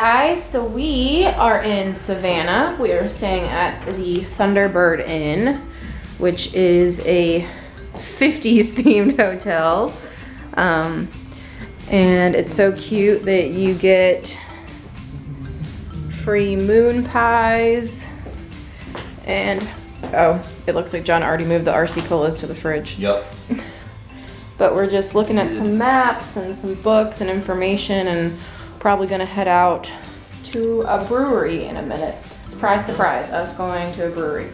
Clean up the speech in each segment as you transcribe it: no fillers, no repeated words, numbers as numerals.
guys, so we are in Savannah. We are staying at the Thunderbird Inn, which is a 50s themed hotel. And it's so cute that you get free moon pies. And, oh, it looks like John already moved the RC Colas to the fridge. Yep. But we're just looking at some maps and some books and information, and probably gonna head out to a brewery in a minute. Surprise, surprise, us going to a brewery.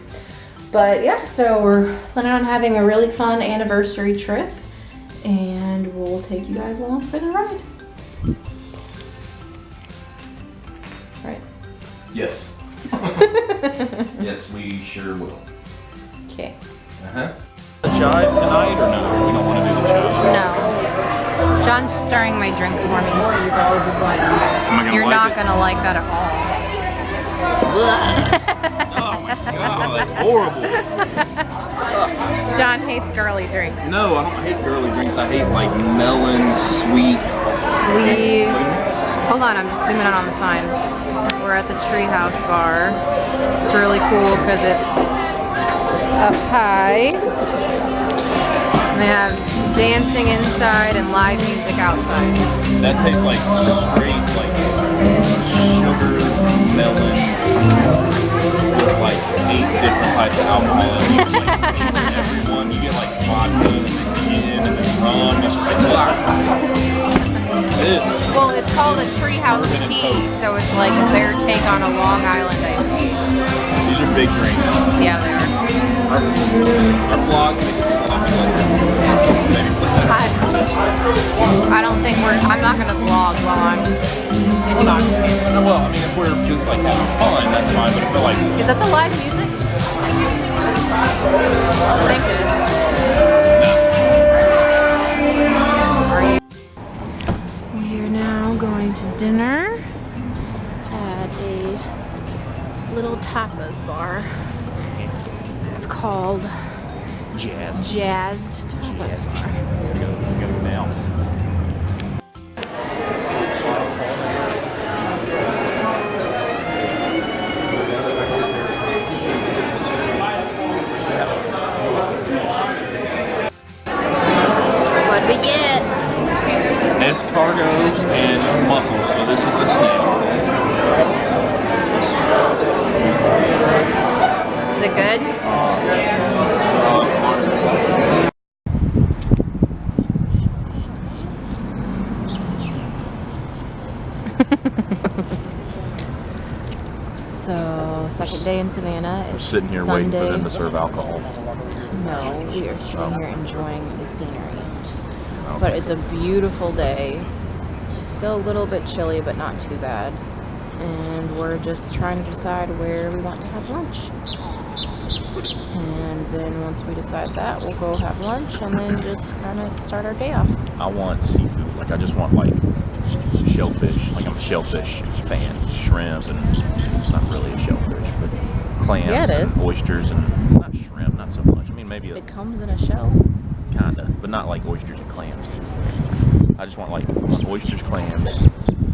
But yeah, so we're planning on having a really fun anniversary trip, and we'll take you guys along for the ride. Right? Yes. Yes, we sure will. Okay. Uh-huh. The chive tonight or no? We don't want to do the chive. No. John's stirring my drink for me. You're not gonna like that at all. Oh my god, that's horrible. John hates girly drinks. No, I don't hate girly drinks. I hate like melon, sweet. Hold on, I'm just zooming in on the sign. We're at the Treehouse Bar. It's really cool because it's up high. They have dancing inside and live music outside. That tastes like straight like sugar melon with like 8 different types of alcohol. You get like 8 in every one. You get like vodka and then gin and then rum. It's just like this. Well, it's called a Treehouse Tea, so it's like their take on a Long Island iced tea. These are big drinks. Yeah, they are. Our vlog make it sloppy later. Maybe put that. I don't think I'm not gonna vlog while I'm intoxicated. No, well, I mean, if we're just like having fun, that's fine. But if we're like, is that the live music? I think it is. Are you? We are now going to dinner at a little tapas bar. It's called Jazzed Tapas Bar. we gotta go now. What'd we get? Escargot and mussels. So this is a snack. Is it good? So, second day in Savannah. It's Sitting here Sunday. waiting for them to serve alcohol. No, we are sitting here enjoying the scenery. But it's a beautiful day. It's still a little bit chilly, but not too bad. And we're just trying to decide where we want to have lunch. And then once we decide that, we'll go have lunch and then just kind of start our day off. I want seafood. Like I just want like shellfish. Like I'm a shellfish fan. Shrimp and it's not really a shellfish, but clams Yeah, it is. and oysters and not shrimp, not so much. I mean maybe It comes in a shell. kinda, but not like oysters and clams. I just want like oysters, clams,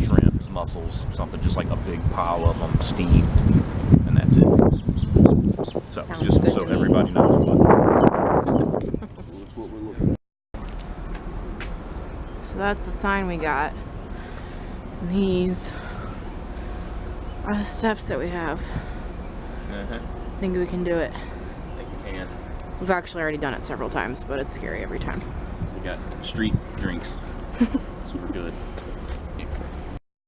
shrimp, mussels, something just like a big pile of them steamed, and that's it. So Sounds just good so to me. everybody knows what. So that's the sign we got. And these are the steps that we have. I think we can do it. I think we can. We've actually already done it several times, but it's scary every time. We got street drinks, so we're good.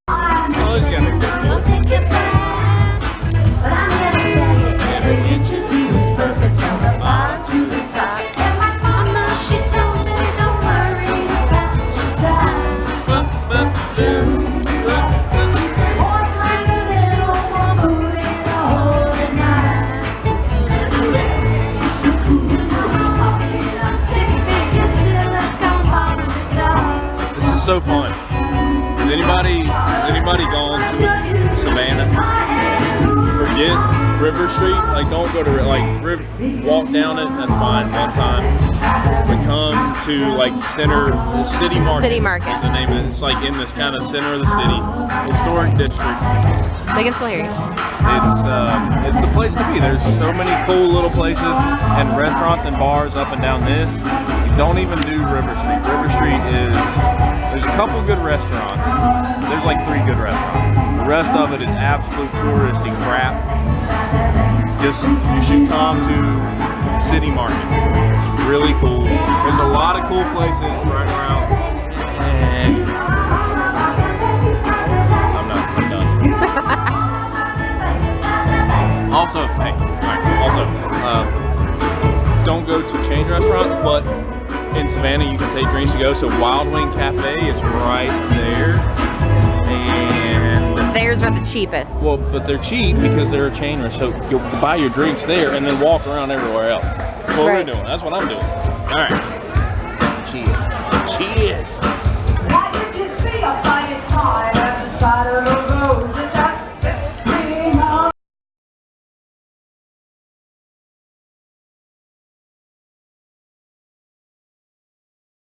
Oh, he's got a good Perfect from the bottom to the top. Mama, she told me don't worry about your size. Horse like a little one, booty to hold at night. Sick figure silicone on the top. This is so fun. Has anybody gone to Savannah? River Street. Like, don't go to walk down it. That's fine one time. But come to like City Market. City Market is the name of it. It's like in this kind of center of the city, historic district. They can still hear you. It's the place to be. There's so many cool little places and restaurants and bars up and down this. You don't even do River Street. River Street there's a couple good restaurants. There's like 3 good restaurants. The rest of it is absolute touristy crap. You should come to City Market. It's really cool. There's a lot of cool places right around. And I'm done. Also, don't go to chain restaurants, but in Savannah you can take drinks to go. So Wild Wing Cafe is right there, and theirs are the cheapest. Well, but they're cheap because they're a chain restaurant. So you'll buy your drinks there and then walk around everywhere else. That's what we're doing. That's what I'm doing. All right. Cheers.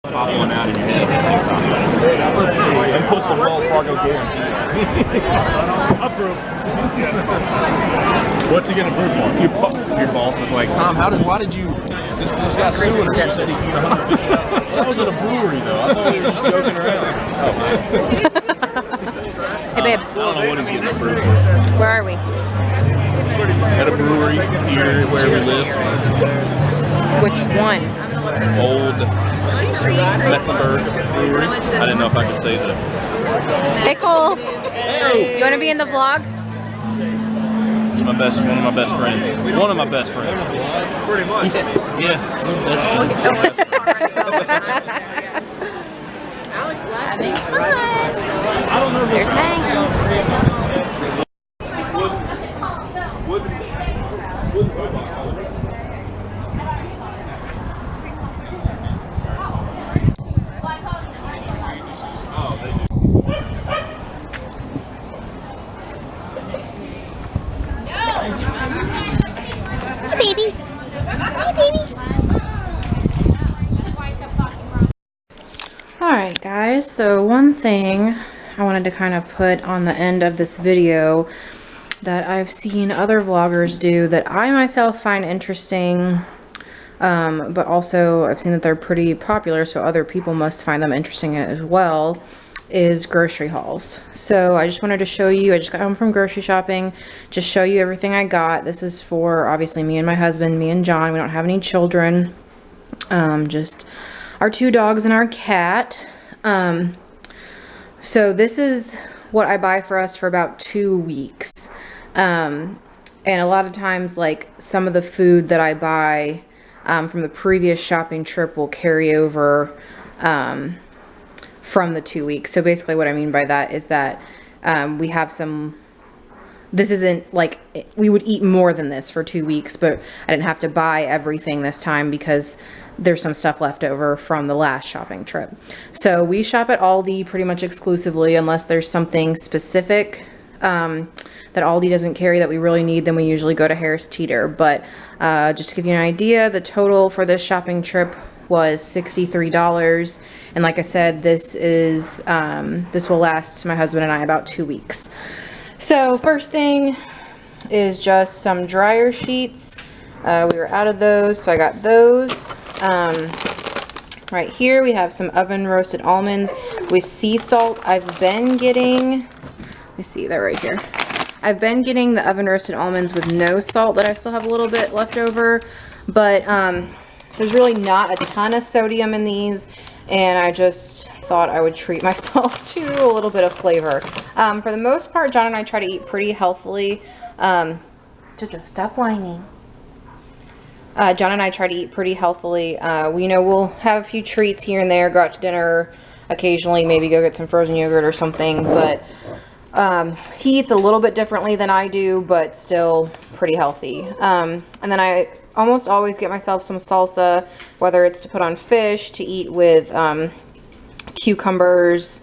Pop one out in your head. Let's see. And put some Wells Fargo guarantee. Approve. What's he gonna prove for? Your boss is like, Tom, why did you? This guy's suing her. She said he paid $150. That was at a brewery though. I thought we were just joking around. Oh man. Hey babe. I don't know what he's getting approved for. Where are we? At a brewery here where we live. Which one? Old Mecklenburg Brewery. I didn't know if I could say that. Pickle. You want to be in the vlog? He's one of my best friends. One of my best friends. Pretty much. Yeah. Best friends. Alex, having fun. There's Maggie. Hi, baby. Hi, baby. Alright, guys, so one thing I wanted to kind of put on the end of this video that I've seen other vloggers do that I myself find interesting, but also I've seen that they're pretty popular, so other people must find them interesting as well, is grocery hauls. So I just wanted to show you, I just got home from grocery shopping, just show you everything I got. This is for obviously me and my husband, me and John. We don't have any children, just our 2 dogs and our cat. So this is what I buy for us for about 2 weeks. And a lot of times, like, some of the food that I buy from the previous shopping trip will carry over from the 2 weeks. So basically what I mean by that is that we have some, this isn't like, we would eat more than this for 2 weeks, but I didn't have to buy everything this time because there's some stuff left over from the last shopping trip. So we shop at Aldi pretty much exclusively, unless there's something specific that Aldi doesn't carry that we really need, then we usually go to Harris Teeter. But just to give you an idea, the total for this shopping trip was $63, and like I said, this is this will last my husband and I about 2 weeks. So first thing is just some dryer sheets. We were out of those, so I got those. Right here we have some oven roasted almonds with sea salt. I've been getting, let me see, they're right here. I've been getting the oven roasted almonds with no salt that I still have a little bit left over, but there's really not a ton of sodium in these, and I just thought I would treat myself to a little bit of flavor. For the most part, John and I try to eat pretty healthily. Jojo, stop whining. John and I try to eat pretty healthily. We'll have a few treats here and there, go out to dinner occasionally, maybe go get some frozen yogurt or something, but he eats a little bit differently than I do, but still pretty healthy. And then I almost always get myself some salsa, whether it's to put on fish, to eat with cucumbers.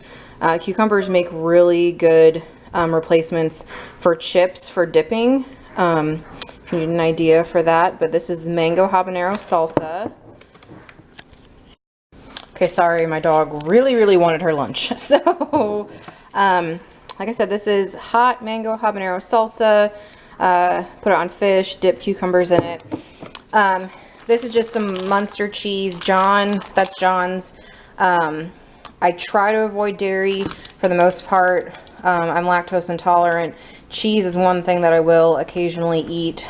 Cucumbers make really good replacements for chips for dipping. if you need an idea for that. But this is the mango habanero salsa. Okay, sorry, my dog really wanted her lunch. So, like I said, this is hot mango habanero salsa. Put it on fish, dip cucumbers in it. This is just some Munster cheese. That's John's. I try to avoid dairy for the most part. I'm lactose intolerant. Cheese is one thing that I will occasionally eat,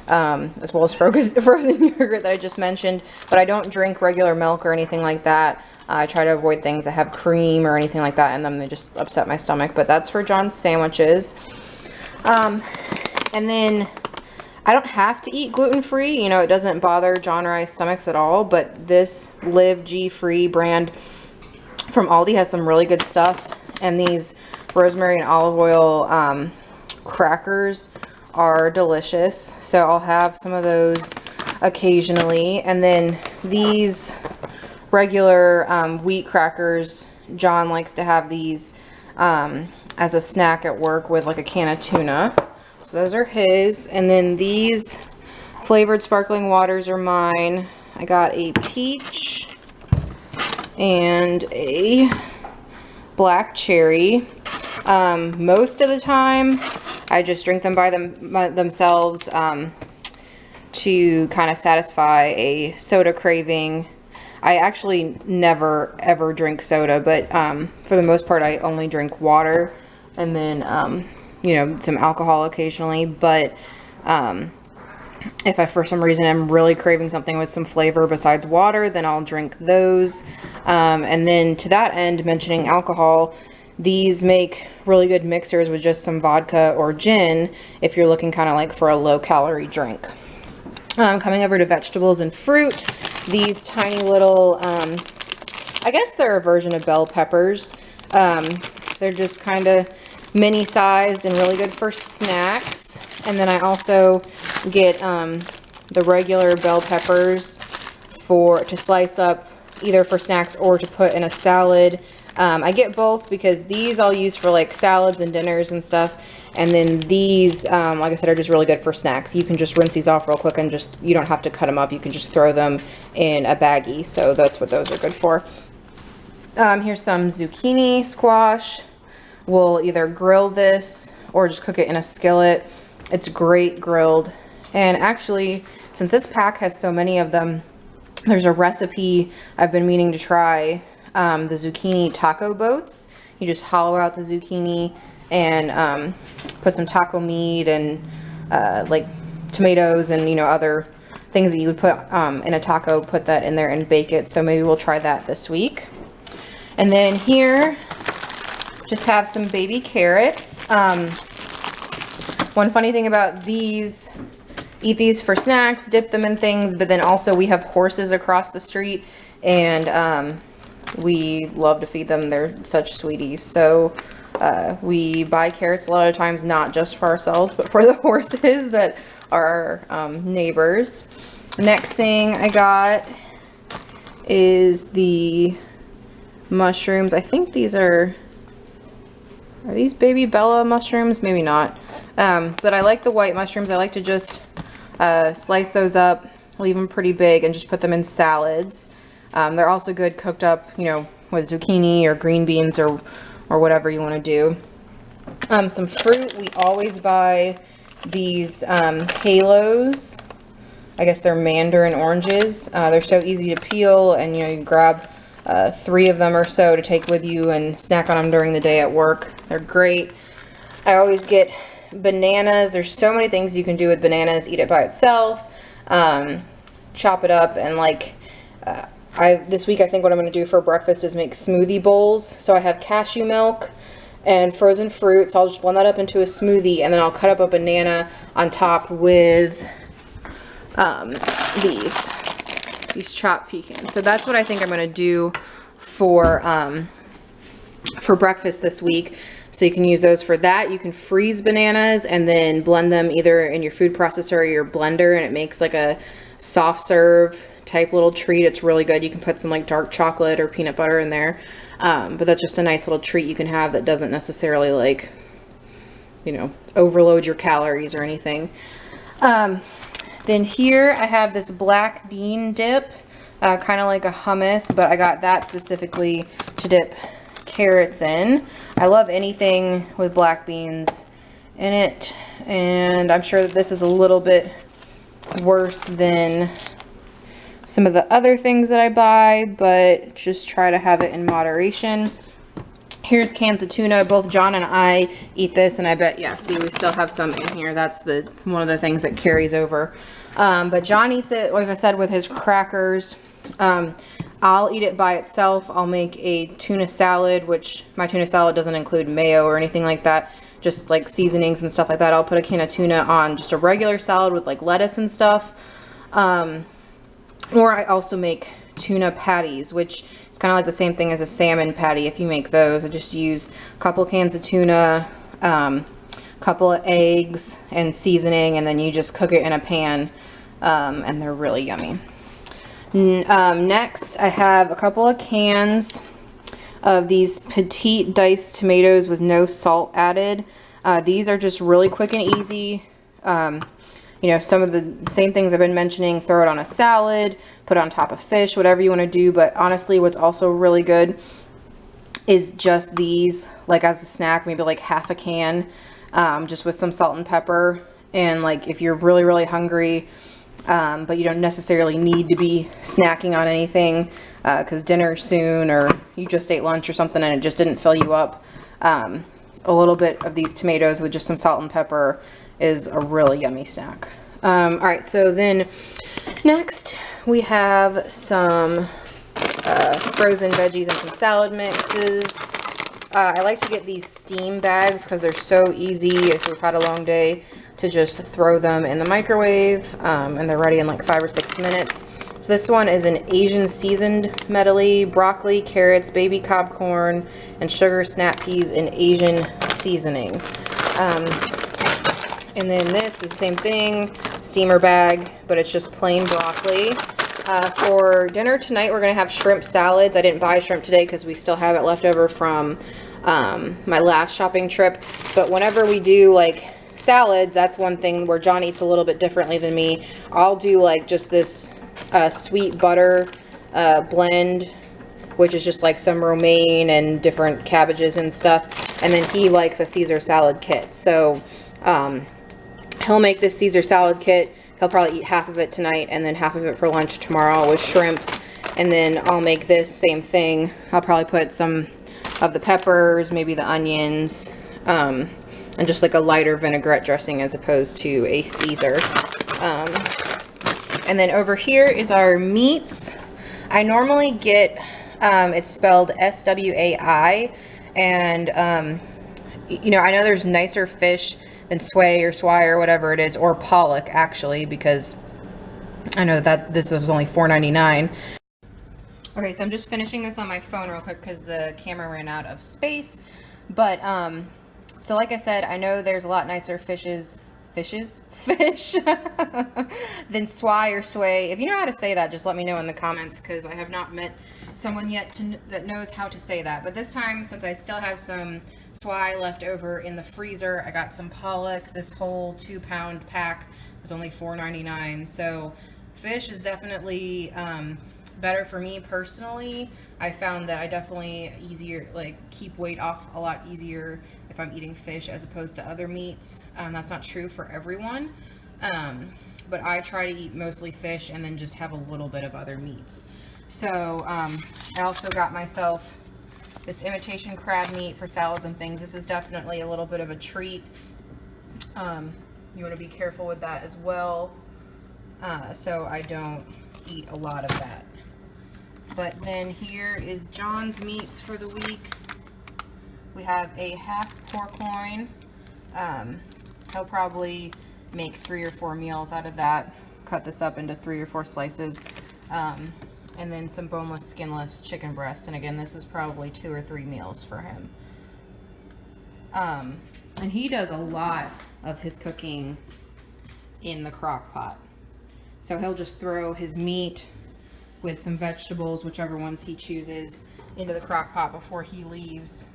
as well as frozen yogurt that I just mentioned. But I don't drink regular milk or anything like that. I try to avoid things that have cream or anything like that, and then they just upset my stomach. But that's for John's sandwiches. And then I don't have to eat gluten-free. You know, it doesn't bother John or I's stomachs at all. But this Live G-Free brand from Aldi has some really good stuff. And these rosemary and olive oil crackers are delicious. So I'll have some of those occasionally. And then these regular wheat crackers, John likes to have these as a snack at work with like a can of tuna. So those are his. And then these flavored sparkling waters are mine. I got a peach and a black cherry. Most of the time I just drink them by themselves to kind of satisfy a soda craving. I actually never ever drink soda, but for the most part I only drink water, and then you know, some alcohol occasionally. But if I for some reason am really craving something with some flavor besides water, then I'll drink those. And then to that end, mentioning alcohol, these make really good mixers with just some vodka or gin if you're looking kind of like for a low calorie drink. Coming over to vegetables and fruit, these tiny little, I guess they're a version of bell peppers. They're just kind of mini sized and really good for snacks. And then I also get the regular bell peppers to slice up either for snacks or to put in a salad. I get both because these I'll use for like salads and dinners and stuff. And then these, like I said, are just really good for snacks. You can just rinse these off real quick and you don't have to cut them up. You can just throw them in a baggie. So that's what those are good for. Here's some zucchini squash. We'll either grill this or just cook it in a skillet. It's great grilled. And actually, since this pack has so many of them, there's a recipe I've been meaning to try, the zucchini taco boats. You just hollow out the zucchini and put some taco meat and like tomatoes and, you know, other things that you would put in a taco, put that in there and bake it. So maybe we'll try that this week. And then here, just have some baby carrots. One funny thing about these, eat these for snacks, dip them in things, but then also we have horses across the street, and we love to feed them. They're such sweeties. So we buy carrots a lot of times, not just for ourselves, but for the horses that are our neighbors. Next thing I got is the mushrooms. I think these are these baby Bella mushrooms? Maybe not. But I like the white mushrooms. I like to just slice those up, leave them pretty big, and just put them in salads. They're also good cooked up, you know, with zucchini or green beans or whatever you want to do. Some fruit. We always buy these halos. I guess they're mandarin oranges. They're so easy to peel, and you know, you grab 3 of them or so to take with you and snack on them during the day at work. They're great. I always get bananas. There's so many things you can do with bananas. Eat it by itself, chop it up, and like this week I think what I'm going to do for breakfast is make smoothie bowls. So I have cashew milk and frozen fruit, so I'll just blend that up into a smoothie, and then I'll cut up a banana on top with these chopped pecans. So that's what I think I'm going to do for breakfast this week. So you can use those for that. You can freeze bananas and then blend them either in your food processor or your blender, and it makes like a soft serve type little treat. It's really good. You can put some like dark chocolate or peanut butter in there. But that's just a nice little treat you can have that doesn't necessarily like you know, overload your calories or anything. Then here I have this black bean dip, kind of like a hummus, but I got that specifically to dip carrots in. I love anything with black beans in it, and I'm sure that this is a little bit worse than some of the other things that I buy, but just try to have it in moderation. Here's cans of tuna. Both John and I eat this, and I bet, yeah, see, we still have some in here. That's one of the things that carries over. But John eats it, like I said, with his crackers. I'll eat it by itself. I'll make a tuna salad, which my tuna salad doesn't include mayo or anything like that. Just like seasonings and stuff like that. I'll put a can of tuna on just a regular salad with like lettuce and stuff. Or I also make tuna patties, which is kind of like the same thing as a salmon patty. If you make those, I just use a couple cans of tuna, couple of eggs and seasoning, and then you just cook it in a pan, and they're really yummy. Next, I have a couple of cans of these petite diced tomatoes with no salt added. These are just really quick and easy. You know, some of the same things I've been mentioning, throw it on a salad, put it on top of fish, whatever you want to do. But honestly, what's also really good is just these, like as a snack, maybe like half a can, just with some salt and pepper. And like if you're really, really hungry, but you don't necessarily need to be snacking on anything because dinner's soon, or you just ate lunch or something and it just didn't fill you up, a little bit of these tomatoes with just some salt and pepper is a really yummy snack. All right, so then next we have some frozen veggies and some salad mixes. I like to get these steam bags because they're so easy if we've had a long day to just throw them in the microwave, and they're ready in like 5 or 6 minutes. So this one is an Asian seasoned medley: broccoli, carrots, baby cob corn, and sugar snap peas in Asian seasoning. And then this is the same thing, steamer bag, but it's just plain broccoli. For dinner tonight, we're gonna have shrimp salads. I didn't buy shrimp today because we still have it left over from my last shopping trip. But whenever we do like salads, that's one thing where John eats a little bit differently than me. I'll do like just this sweet butter blend, which is just like some romaine and different cabbages and stuff. And then he likes a Caesar salad kit. So he'll make this Caesar salad kit. He'll probably eat half of it tonight and then half of it for lunch tomorrow with shrimp. And then I'll make this same thing. I'll probably put some of the peppers, maybe the onions, and just like a lighter vinaigrette dressing as opposed to a Caesar. And then over here is our meats. I normally get, it's spelled S-W-A-I, and you know, I know there's nicer fish than sway or swai or whatever it is, or pollock actually, because I know that this is only $4.99. Okay, so I'm just finishing this on my phone real quick because the camera ran out of space. But so like I said, I know there's a lot nicer fish than swai or sway. If you know how to say that, just let me know in the comments, because I have not met someone yet that knows how to say that. But this time, since I still have some swai left over in the freezer, I got some pollock. This whole 2-pound pack was only $4.99. So fish is definitely better for me personally. I found that I definitely keep weight off a lot easier if I'm eating fish as opposed to other meats. That's not true for everyone, but I try to eat mostly fish and then just have a little bit of other meats. So I also got myself this imitation crab meat for salads and things. This is definitely a little bit of a treat. You want to be careful with that as well, so I don't eat a lot of that. But then here is John's meats for the week. We have a half pork loin. He'll probably make 3 or 4 meals out of that. Cut this up into 3 or 4 slices. And then some boneless, skinless chicken breast. And again, this is probably 2 or 3 meals for him. And he does a lot of his cooking in the crock pot. So he'll just throw his meat with some vegetables, whichever ones he chooses, into the crock pot before he leaves.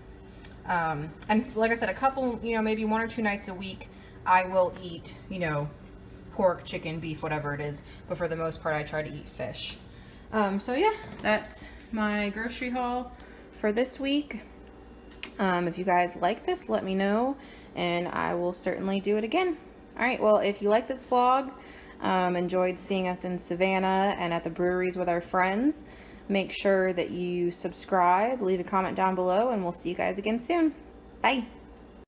And like I said, a couple, you know, maybe 1 or 2 nights a week, I will eat, you know, pork, chicken, beef, whatever it is. But for the most part, I try to eat fish. So yeah, that's my grocery haul for this week. If you guys like this, let me know, and I will certainly do it again. All right, well, if you like this vlog, enjoyed seeing us in Savannah and at the breweries with our friends, make sure that you subscribe, leave a comment down below, and we'll see you guys again soon. Bye.